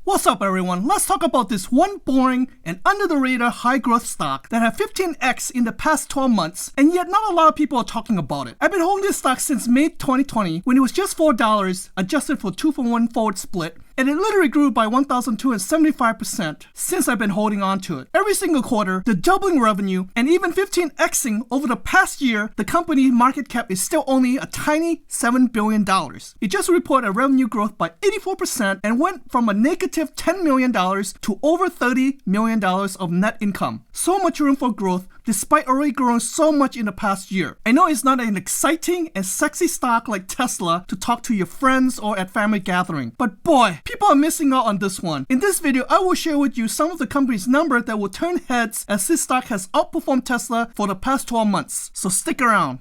What's up everyone? Let's talk about this one boring and under the radar high growth stock that had 15x in the past 12 months and yet not a lot of people are talking about it. I've been holding this stock since May 2020 when it was just $4 adjusted for 2-for-1 forward split, and it literally grew by 1,275% since I've been holding on to it. Every single quarter, the doubling revenue and even 15xing over the past year, the company market cap is still only a tiny $7 billion. It just reported a revenue growth by 84% and went from a negative $10 million to over $30 million of net income. So much room for growth despite already growing so much in the past year. I know it's not an exciting and sexy stock like Tesla to talk to your friends or at family gathering, but boy, people are missing out on this one. In this video, I will share with you some of the company's numbers that will turn heads as this stock has outperformed Tesla for the past 12 months. So stick around.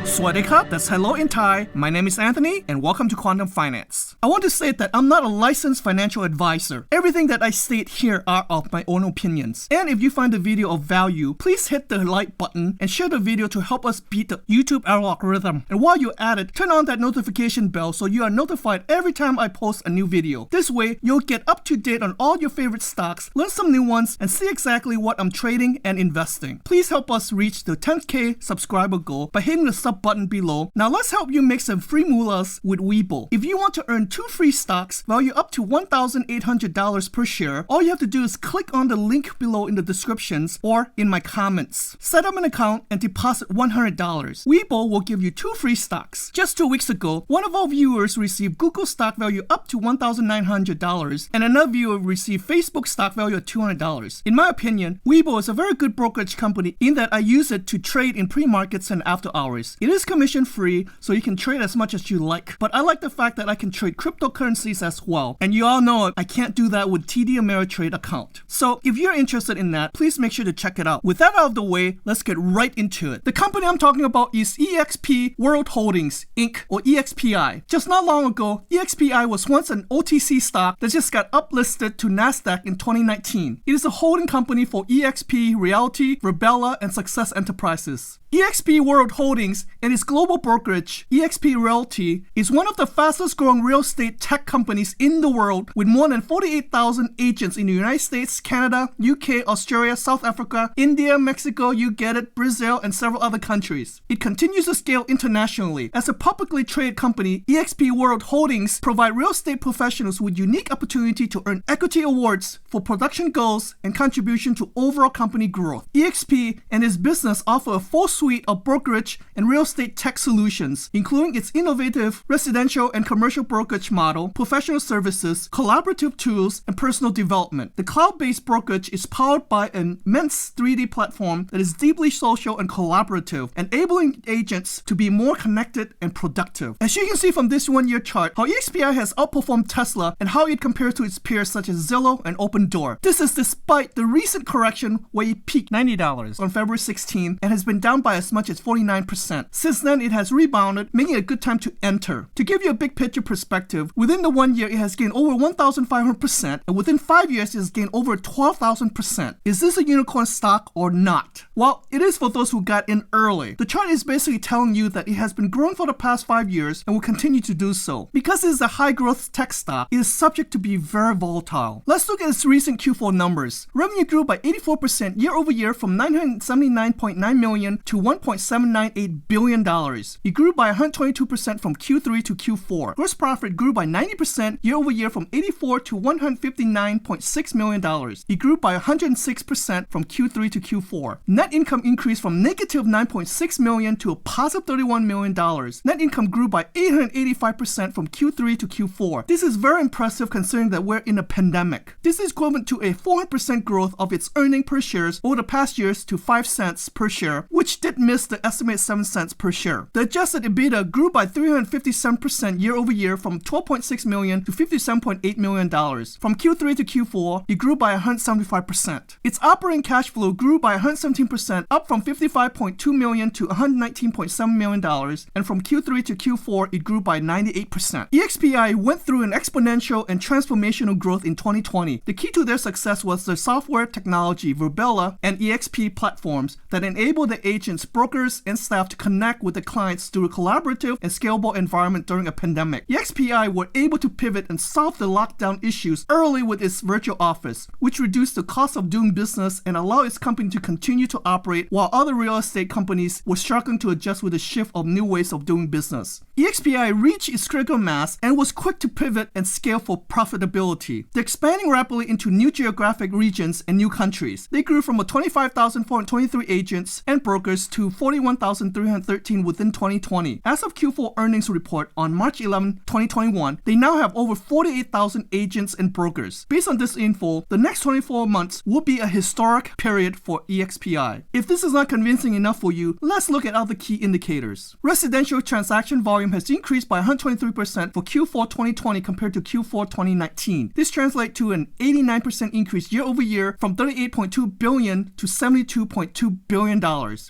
Swadika, that's hello in Thai. My name is Anthony and welcome to Quantum Finance. I want to say that I'm not a licensed financial advisor. Everything that I state here are of my own opinions. And if you find the video of value, please hit the like button and share the video to help us beat the YouTube algorithm. And while you're at it, turn on that notification bell so you are notified every time I post a new video. This way, you'll get up to date on all your favorite stocks, learn some new ones, and see exactly what I'm trading and investing. Please help us reach the 10K subscriber goal by hitting the sub button below. Now let's help you make some free moolahs with Webull. If you want to earn 2 free stocks value up to $1,800 per share, all you have to do is click on the link below in the descriptions or in my comments. Set up an account and deposit $100. Webull will give you 2 free stocks. Just 2 weeks ago, one of our viewers received Google stock value up to $1,900 and another viewer received Facebook stock value at $200. In my opinion, Webull is a very good brokerage company in that I use it to trade in pre-markets and after hours. It is commission free, so you can trade as much as you like, but I like the fact that I can trade cryptocurrencies as well, and you all know I can't do that with TD Ameritrade account. So if you're interested in that, please make sure to check it out. With that out of the way, let's get right into it. The company I'm talking about is eXp World Holdings Inc. or EXPI. Just not long ago, EXPI was once an OTC stock that just got uplisted to NASDAQ in 2019. It is a holding company for eXp Realty, Virbela, and Success Enterprises. eXp World Holdings and its global brokerage, eXp Realty, is one of the fastest growing real estate tech companies in the world with more than 48,000 agents in the United States, Canada, UK, Australia, South Africa, India, Mexico, you get it, Brazil, and several other countries. It continues to scale internationally. As a publicly traded company, eXp World Holdings provide real estate professionals with unique opportunity to earn equity awards for production goals and contribution to overall company growth. eXp and its business offer a full suite of brokerage and real estate tech solutions, including its innovative residential and commercial brokerage model, professional services, collaborative tools, and personal development. The cloud-based brokerage is powered by an immense 3D platform that is deeply social and collaborative, enabling agents to be more connected and productive. As you can see from this one-year chart, how EXPI has outperformed Tesla and how it compares to its peers such as Zillow and Opendoor. This is despite the recent correction where it peaked $90 on February 16 and has been down by as much as 49%. Since then, it has rebounded, making it a good time to enter. To give you a big picture perspective, within the 1 year, it has gained over 1,500%, and within 5 years, it has gained over 12,000%. Is this a unicorn stock or not? Well, it is for those who got in early. The chart is basically telling you that it has been growing for the past 5 years and will continue to do so. Because it is a high growth tech stock, it is subject to be very volatile. Let's look at its recent Q4 numbers. Revenue grew by 84% year over year from $979.9 million to $1.798 billion. It grew by 122% from Q3 to Q4. Gross profit grew by 90% year over year from $84 to $159.6 million. It grew by 106% from Q3 to Q4. Net income increased from negative $9.6 million to a positive $31 million. Net income grew by 885% from Q3 to Q4. This is very impressive considering that we're in a pandemic. This is equivalent to a 400% growth of its earning per shares over the past years to 5 cents per share, which did miss the estimated 7 cents per share. The adjusted EBITDA grew by 357% year over year from $12.6 million to $57.8 million. From Q3 to Q4, it grew by 175%. Its operating cash flow grew by 117%, up from $55.2 million to $119.7 million, and from Q3 to Q4, it grew by 98%. EXPI went through an exponential and transformational growth in 2020. The key to their success was the software technology, Virbela, and EXP platforms that enable the agents, brokers, and staff to connect connect with the clients through a collaborative and scalable environment during a pandemic. EXPI were able to pivot and solve the lockdown issues early with its virtual office, which reduced the cost of doing business and allowed its company to continue to operate while other real estate companies were struggling to adjust with the shift of new ways of doing business. EXPI reached its critical mass and was quick to pivot and scale for profitability. They're expanding rapidly into new geographic regions and new countries. They grew from 25,423 agents and brokers to 41,313 within 2020. As of Q4 earnings report on March 11, 2021, they now have over 48,000 agents and brokers. Based on this info, the next 24 months will be a historic period for EXPI. If this is not convincing enough for you, let's look at other key indicators. Residential transaction volume has increased by 123% for Q4 2020 compared to Q4 2019. This translates to an 89% increase year over year from $38.2 billion to $72.2 billion.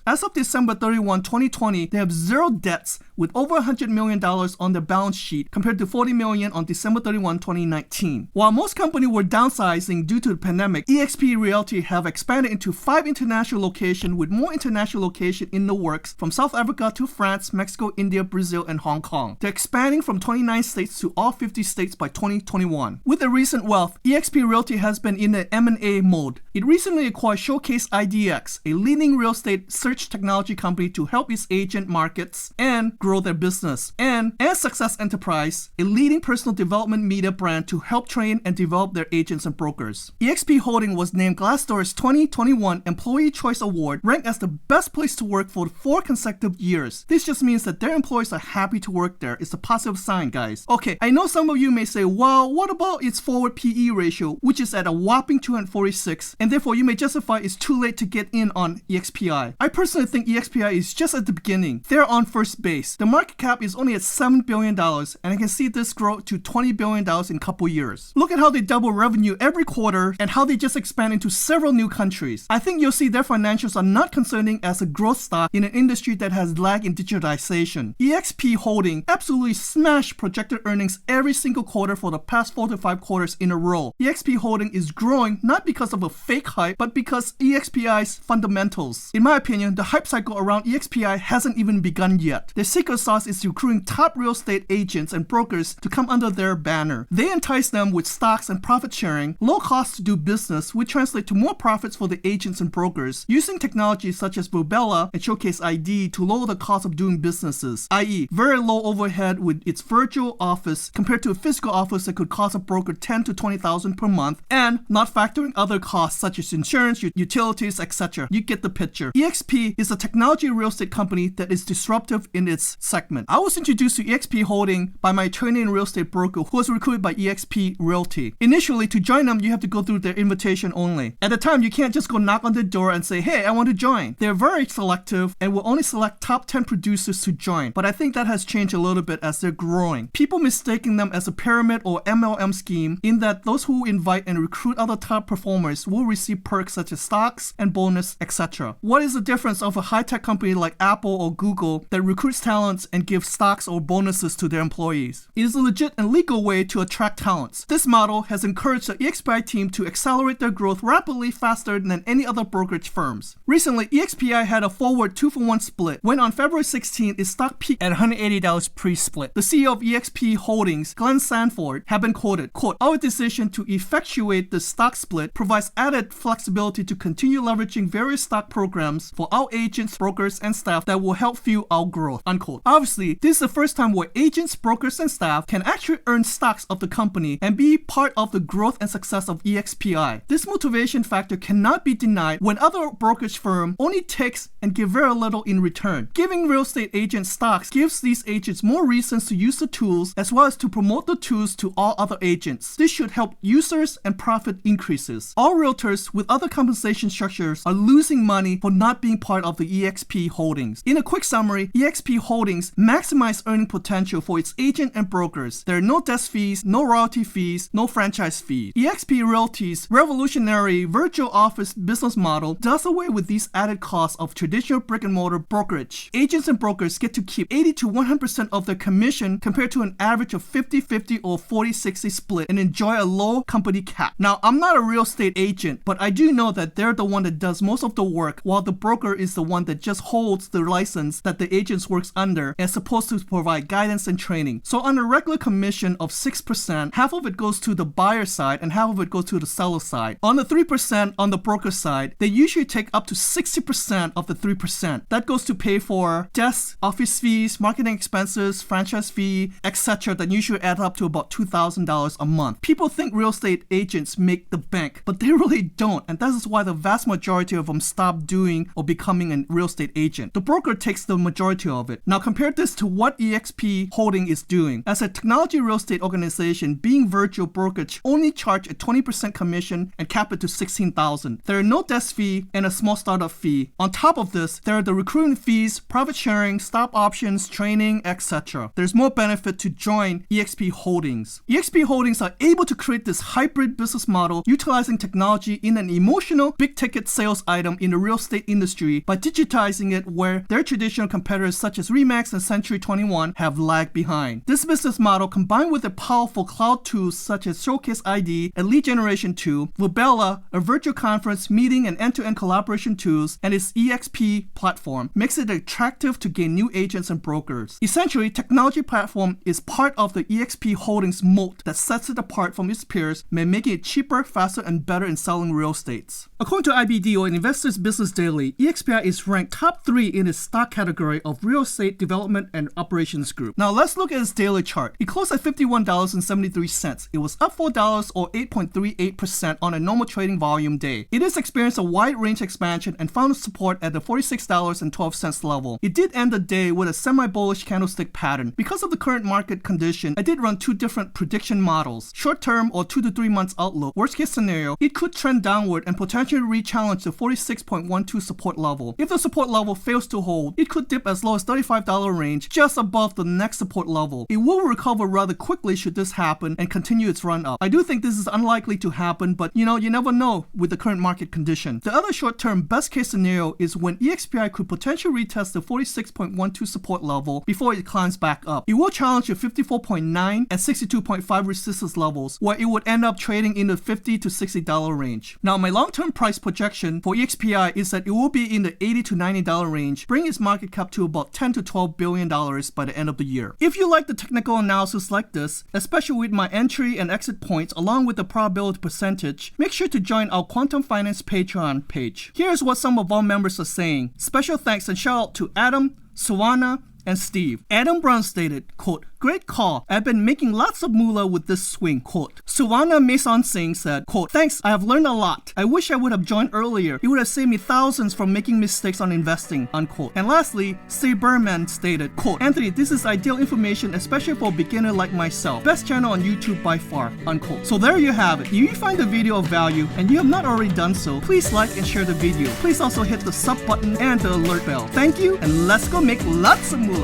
As of December 31, 2020, they have zero debts with over $100 million on their balance sheet compared to $40 million on December 31, 2019. While most companies were downsizing due to the pandemic, eXp Realty have expanded into 5 international locations with more international locations in the works from South Africa to France, Mexico, India, Brazil, and Hong Kong. They're expanding from 29 states to all 50 states by 2021. With the recent wealth, eXp Realty has been in the M&A mode. It recently acquired Showcase IDX, a leading real estate search technology company to help its agent markets and grow their business, and Success Enterprise, a leading personal development media brand to help train and develop their agents and brokers. eXp Holding was named Glassdoor's 2021 Employee Choice Award, ranked as the best place to work for 4 consecutive years. This just means that their employees are happy to work there. It's a positive sign, guys. Okay, I know some of you may say, well, what about its forward PE ratio, which is at a whopping 246, and therefore you may justify it's too late to get in on EXPI. I personally think EXPI is just at the beginning. They're on first base. The market cap is only at $7 billion, and I can see this grow to $20 billion in a couple years. Look at how they double revenue every quarter and how they just expand into several new countries. I think you'll see their financials are not concerning as a growth stock in an industry that has lagged in digitalization. eXp Holding absolutely smashed projected earnings every single quarter for the past 4 to 5 quarters in a row. eXp Holding is growing not because of a fake hype, but because EXPI's fundamentals. In my opinion, the hype cycle around EXPI hasn't even begun yet. Their secret sauce is recruiting top real estate agents and brokers to come under their banner. They entice them with stocks and profit sharing, low cost to do business, which translate to more profits for the agents and brokers, using technologies such as Virbela and Showcase ID to lower the cost of doing businesses, i.e. very low overhead with its virtual office compared to a physical office that could cost a broker $10,000 to $20,000 per month, and not factoring other costs such as insurance, utilities, etc. You get the picture. eXp is a technology real estate company that is disruptive in its segment. I was introduced to eXp Holding by my attorney and real estate broker who was recruited by eXp Realty. Initially, to join them, you have to go through their invitation only. At the time, you can't just go knock on the door and say, hey, I want to join. They're very selective and will only select top 10 producers to join. But I think that has changed a little bit as they're growing. People mistaking them as a pyramid or MLM scheme in that those who invite and recruit other top performers will receive perks such as stocks and bonus, etc. What is the difference of a high-tech company like Apple or Google that recruits talents and gives stocks or bonuses to their employees? It is a legit and legal way to attract talents. This model has encouraged the EXPI team to accelerate their growth rapidly faster than any other brokerage firms. Recently, EXPI had a forward 2-for-1 split when on February 16, its stock peaked at $180 pre-split. The CEO of EXP Holdings, Glenn Sanford, have been quoted, quote, "Our decision to effectuate the stock split provides added flexibility to continue leveraging various stock programs for our agents, brokers, and staff that will help fuel our growth," unquote. Obviously, this is the first time where agents, brokers, and staff can actually earn stocks of the company and be part of the growth and success of EXPI. This motivation factor cannot be denied when other brokerage firm only takes and give very little in return. Giving real estate agents stocks gives these agents more reasons to use the tools as well as to promote the tools to all other agents. This should help users and profit increases. All realtors with other compensation structures are losing money for not being part of the eXp Holdings. In a quick summary, eXp Holdings maximize earning potential for its agent and brokers. There are no desk fees, no royalty fees, no franchise fees. eXp Realty's revolutionary virtual office business model does away with these added costs of traditional brick-and-mortar brokerage. Agents and brokers get to keep 80 to 100% of their commission compared to an average of 50-50 or 40-60 split and enjoy a low company cap. Now, I'm not a real estate agent, agent, but I do know that they're the one that does most of the work, while the broker is the one that just holds the license that the agent works under and is supposed to provide guidance and training. So on a regular commission of 6%, half of it goes to the buyer side and half of it goes to the seller side. On the 3% on the broker side, they usually take up to 60% of the 3%. That goes to pay for desks, office fees, marketing expenses, franchise fee, etc. that usually add up to about $2,000 a month. People think real estate agents make the bank, but they really don't, and that is why the vast majority of them stop doing or becoming a real estate agent. The broker takes the majority of it. Now compare this to what eXp Holding is doing. As a technology real estate organization, Being Virtual Brokerage only charge a 20% commission and cap it to $16,000. There are no desk fee and a small startup fee. On top of this, there are the recruiting fees, profit sharing, stock options, training, etc. There's more benefit to join eXp Holdings. eXp Holdings are able to create this hybrid business model utilizing technology in an emotional, big-ticket sales item in the real estate industry by digitizing it where their traditional competitors such as RE/MAX and Century 21 have lagged behind. This business model, combined with the powerful cloud tools such as Showcase ID, a lead generation tool, Virbela, a virtual conference, meeting, and end-to-end collaboration tools, and its eXp platform, makes it attractive to gain new agents and brokers. Essentially, technology platform is part of the eXp Holdings moat that sets it apart from its peers by making it cheaper, faster, and better in selling real estates. According to IBD or Investors Business Daily, EXPI is ranked top 3 in its stock category of real estate development and operations group. Now let's look at its daily chart. It closed at $51.73. It was up $4 or 8.38% on a normal trading volume day. It has experienced a wide range expansion and found support at the $46.12 level. It did end the day with a semi-bullish candlestick pattern. Because of the current market condition, I did run 2 different prediction models. Short-term or 2 to 3 months outlook. Worst case scenario, it could trend downward and potentially re-challenge the 46.12 support level. If the support level fails to hold, it could dip as low as $35 range just above the next support level. It will recover rather quickly should this happen and continue its run up. I do think this is unlikely to happen, but you never know with the current market condition. The other short-term best case scenario is when EXPI could potentially retest the 46.12 support level before it climbs back up. It will challenge the 54.9 and 62.5 resistance levels, where it would end up trading in the $50 to $60 range. Now, my long-term price projection for EXPI is that it will be in the $80 to $90 range, bringing its market cap to about $10 to $12 billion by the end of the year. If you like the technical analysis like this, especially with my entry and exit points along with the probability percentage, make sure to join our Quantum Finance Patreon page. Here's what some of our members are saying. Special thanks and shout out to Adam, Suwana, and Steve. Adam Brown stated, quote, "Great call. I've been making lots of moolah with this swing," quote. Suwana Mason Singh said, quote, "Thanks, I have learned a lot. I wish I would have joined earlier. It would have saved me thousands from making mistakes on investing," unquote. And lastly, Steve Berman stated, quote, "Anthony, this is ideal information, especially for a beginner like myself. Best channel on YouTube by far," unquote. So there you have it. If you find the video of value and you have not already done so, please like and share the video. Please also hit the sub button and the alert bell. Thank you, and let's go make lots of moolah.